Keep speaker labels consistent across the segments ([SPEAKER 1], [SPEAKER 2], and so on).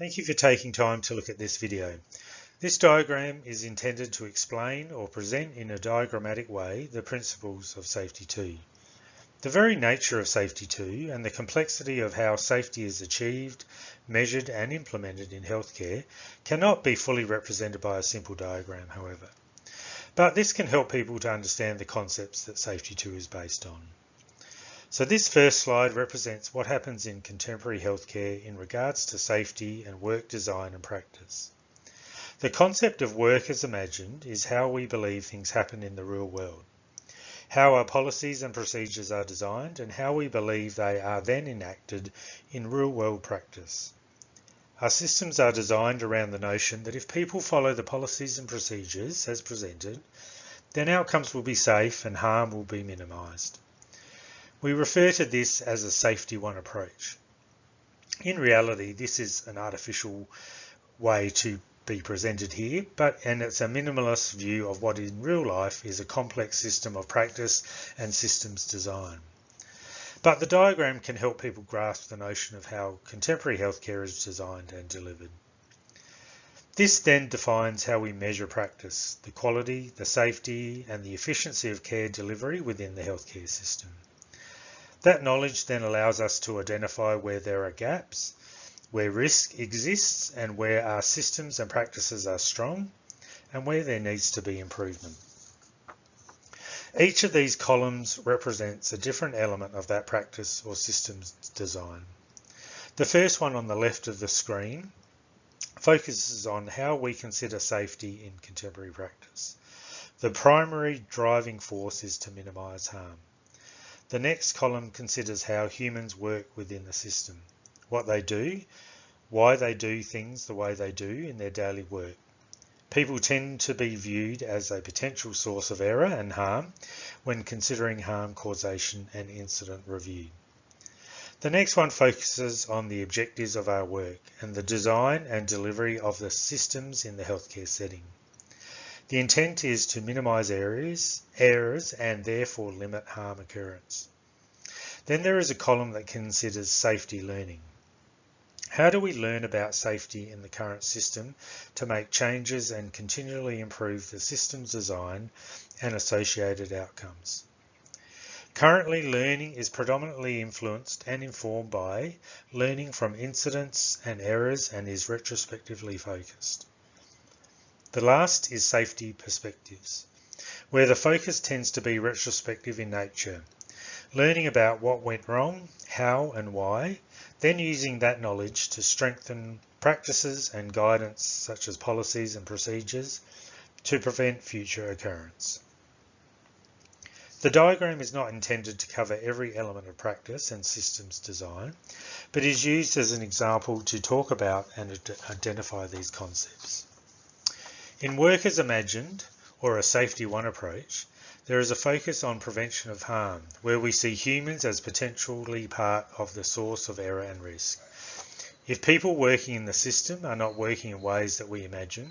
[SPEAKER 1] Thank you for taking time to look at this video. This diagram is intended to explain or present in a diagrammatic way the principles of Safety 2. The very nature of Safety 2 and the complexity of how safety is achieved, measured and implemented in healthcare cannot be fully represented by a simple diagram, however. But this can help people to understand the concepts that Safety 2 is based on. So this first slide represents what happens in contemporary healthcare in regards to safety and work design and practice. The concept of work as imagined is how we believe things happen in the real world, how our policies and procedures are designed, and how we believe they are then enacted in real world practice. Our systems are designed around the notion that if people follow the policies and procedures as presented, then outcomes will be safe and harm will be minimised. We refer to this as a Safety 1 approach. In reality, this is an artificial way to be presented here, and it's a minimalist view of what in real life is a complex system of practice and systems design. But the diagram can help people grasp the notion of how contemporary healthcare is designed and delivered. This then defines how we measure practice, the quality, the safety, and the efficiency of care delivery within the healthcare system. That knowledge then allows us to identify where there are gaps, where risk exists, and where our systems and practices are strong, and where there needs to be improvement. Each of these columns represents a different element of that practice or systems design. The first one on the left of the screen focuses on how we consider safety in contemporary practice. The primary driving force is to minimise harm. The next column considers how humans work within the system, what they do, why they do things the way they do in their daily work. People tend to be viewed as a potential source of error and harm when considering harm causation and incident review. The next one focuses on the objectives of our work and the design and delivery of the systems in the healthcare setting. The intent is to minimise errors and therefore limit harm occurrence. Then there is a column that considers safety learning. How do we learn about safety in the current system to make changes and continually improve the system's design and associated outcomes? Currently, learning is predominantly influenced and informed by learning from incidents and errors and is retrospectively focused. The last is safety perspectives, where the focus tends to be retrospective in nature, learning about what went wrong, how and why, then using that knowledge to strengthen practices and guidance such as policies and procedures to prevent future occurrence. The diagram is not intended to cover every element of practice and systems design, but is used as an example to talk about and identify these concepts. In Work as Imagined, or a Safety 1 approach, there is a focus on prevention of harm, where we see humans as potentially part of the source of error and risk. If people working in the system are not working in ways that we imagine,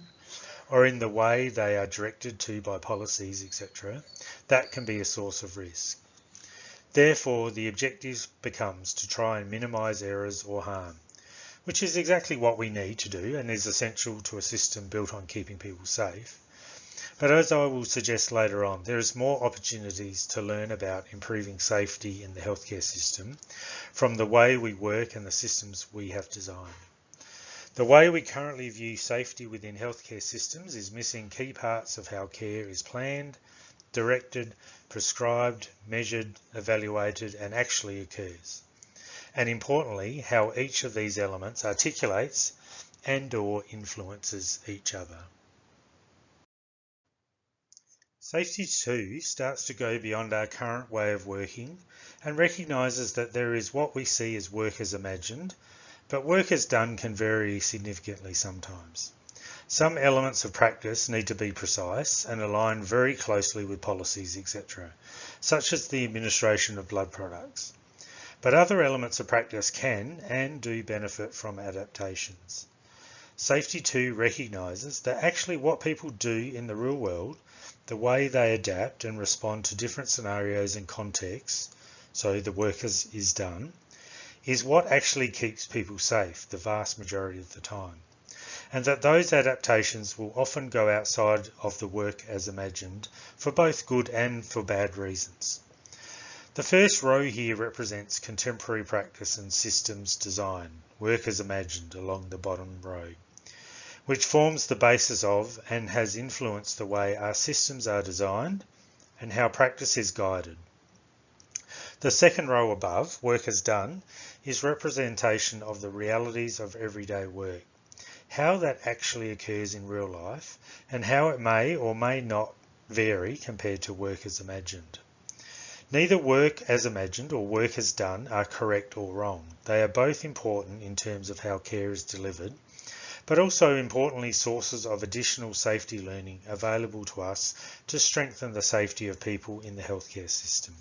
[SPEAKER 1] or in the way they are directed to by policies, etc., that can be a source of risk. Therefore, the objective becomes to try and minimise errors or harm, which is exactly what we need to do and is essential to a system built on keeping people safe. But as I will suggest later on, there is more opportunities to learn about improving safety in the healthcare system from the way we work and the systems we have designed. The way we currently view safety within healthcare systems is missing key parts of how care is planned, directed, prescribed, measured, evaluated, and actually occurs. And importantly, how each of these elements articulates and/or influences each other. Safety 2 starts to go beyond our current way of working and recognises that there is what we see as work as imagined, but work as done can vary significantly sometimes. Some elements of practice need to be precise and align very closely with policies, etc., such as the administration of blood products. But other elements of practice can and do benefit from adaptations. Safety 2 recognises that actually what people do in the real world, the way they adapt and respond to different scenarios and contexts, so the work is done, is what actually keeps people safe the vast majority of the time, and that those adaptations will often go outside of the work as imagined for both good and for bad reasons. The first row here represents contemporary practice and systems design, work as imagined, along the bottom row, which forms the basis of and has influenced the way our systems are designed and how practice is guided. The second row above, work as done, is representation of the realities of everyday work, how that actually occurs in real life, and how it may or may not vary compared to work as imagined. Neither work as imagined or work as done are correct or wrong. They are both important in terms of how care is delivered, but also importantly sources of additional safety learning available to us to strengthen the safety of people in the healthcare system.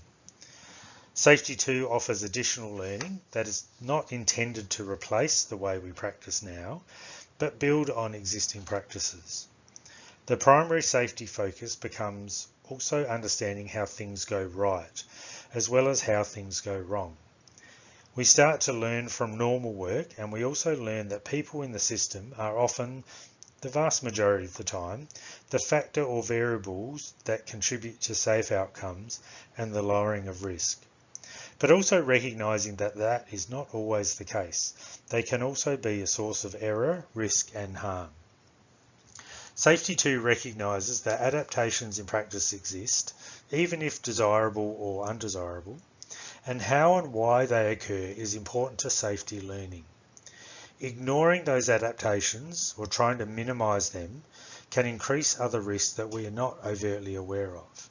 [SPEAKER 1] Safety 2 offers additional learning that is not intended to replace the way we practice now, but build on existing practices. The primary safety focus becomes also understanding how things go right, as well as how things go wrong. We start to learn from normal work, and we also learn that people in the system are often, the vast majority of the time, the factor or variables that contribute to safe outcomes and the lowering of risk. But also recognising that that is not always the case. They can also be a source of error, risk and harm. Safety 2 recognises that adaptations in practice exist, even if desirable or undesirable, and how and why they occur is important to safety learning. Ignoring those adaptations or trying to minimise them can increase other risks that we are not overtly aware of.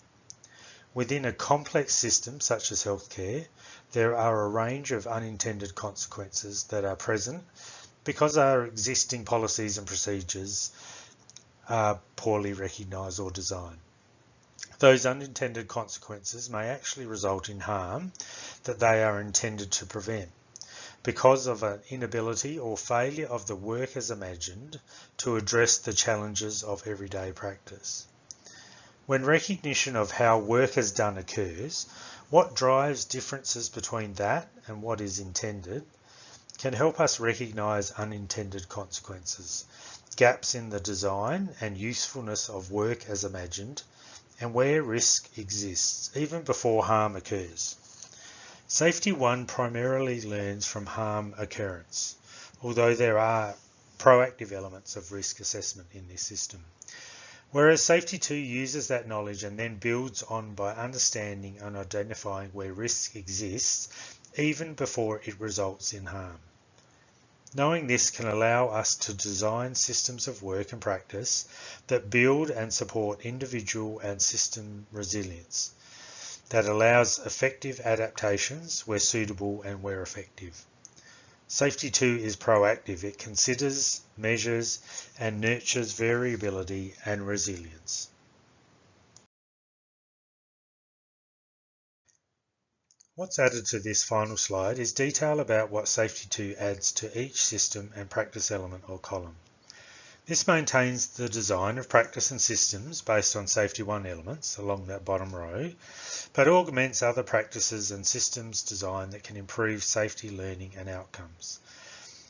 [SPEAKER 1] Within a complex system such as healthcare, there are a range of unintended consequences that are present because our existing policies and procedures are poorly recognised or designed. Those unintended consequences may actually result in harm that they are intended to prevent because of an inability or failure of the work as imagined to address the challenges of everyday practice. When recognition of how work as done occurs, what drives differences between that and what is intended can help us recognise unintended consequences, gaps in the design and usefulness of work as imagined, and where risk exists, even before harm occurs. Safety 1 primarily learns from harm occurrence, although there are proactive elements of risk assessment in this system. Whereas Safety 2 uses that knowledge and then builds on by understanding and identifying where risk exists, even before it results in harm. Knowing this can allow us to design systems of work and practice that build and support individual and system resilience, that allows effective adaptations where suitable and where effective. Safety 2 is proactive. It considers, measures, and nurtures variability and resilience. What's added to this final slide is detail about what Safety 2 adds to each system and practice element or column. This maintains the design of practice and systems based on Safety 1 elements along that bottom row, but augments other practices and systems design that can improve safety learning and outcomes.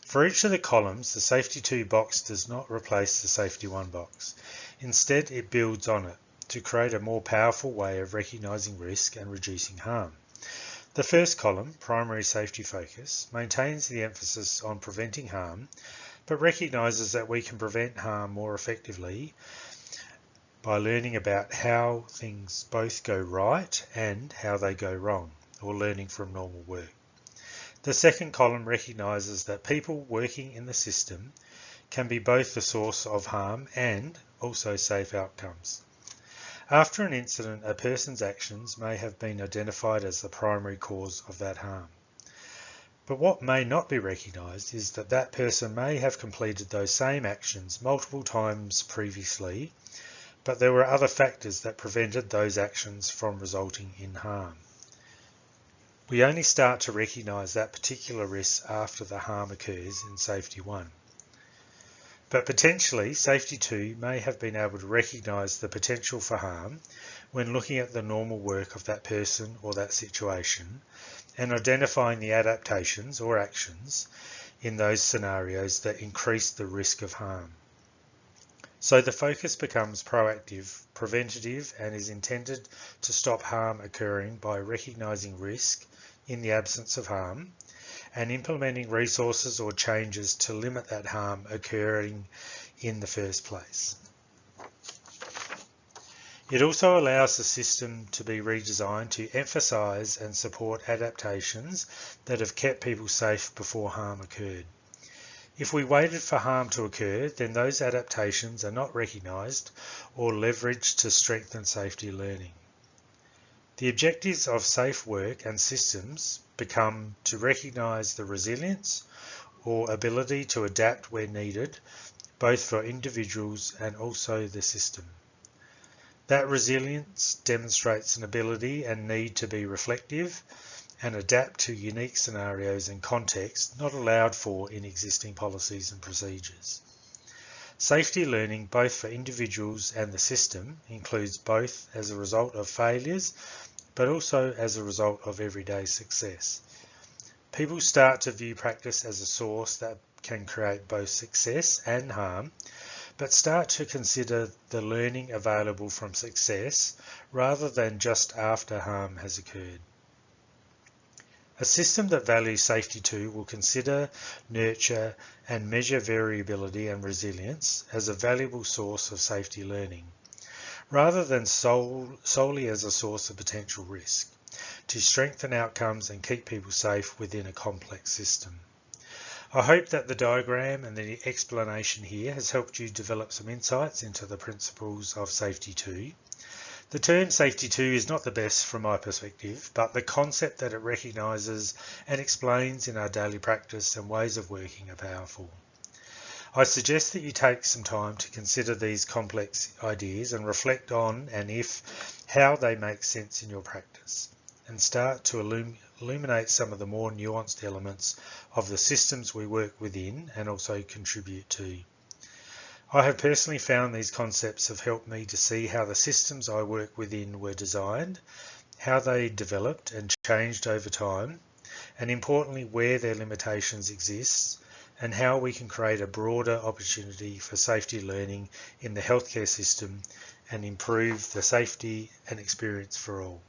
[SPEAKER 1] For each of the columns, the Safety 2 box does not replace the Safety 1 box. Instead, it builds on it to create a more powerful way of recognising risk and reducing harm. The first column, Primary Safety Focus, maintains the emphasis on preventing harm, but recognises that we can prevent harm more effectively by learning about how things both go right and how they go wrong, or learning from normal work. The second column recognises that people working in the system can be both the source of harm and also safe outcomes. After an incident, a person's actions may have been identified as the primary cause of that harm. But what may not be recognised is that that person may have completed those same actions multiple times previously, but there were other factors that prevented those actions from resulting in harm. We only start to recognise that particular risk after the harm occurs in Safety 1. But potentially, Safety 2 may have been able to recognise the potential for harm when looking at the normal work of that person or that situation and identifying the adaptations or actions in those scenarios that increase the risk of harm. So the focus becomes proactive, preventative, and is intended to stop harm occurring by recognising risk in the absence of harm and implementing resources or changes to limit that harm occurring in the first place. It also allows the system to be redesigned to emphasise and support adaptations that have kept people safe before harm occurred. If we waited for harm to occur, then those adaptations are not recognised or leveraged to strengthen safety learning. The objectives of safe work and systems become to recognise the resilience or ability to adapt where needed, both for individuals and also the system. That resilience demonstrates an ability and need to be reflective and adapt to unique scenarios and contexts not allowed for in existing policies and procedures. Safety learning, both for individuals and the system, includes both as a result of failures but also as a result of everyday success. People start to view practice as a source that can create both success and harm, but start to consider the learning available from success rather than just after harm has occurred. A system that values Safety 2 will consider, nurture, and measure variability and resilience as a valuable source of safety learning, rather than solely as a source of potential risk, to strengthen outcomes and keep people safe within a complex system. I hope that the diagram and the explanation here has helped you develop some insights into the principles of Safety 2. The term Safety 2 is not the best from my perspective, but the concept that it recognises and explains in our daily practice and ways of working are powerful. I suggest that you take some time to consider these complex ideas and reflect on and how they make sense in your practice, and start to illuminate some of the more nuanced elements of the systems we work within and also contribute to. I have personally found these concepts have helped me to see how the systems I work within were designed, how they developed and changed over time, and importantly where their limitations exist, and how we can create a broader opportunity for safety learning in the healthcare system and improve the safety and experience for all.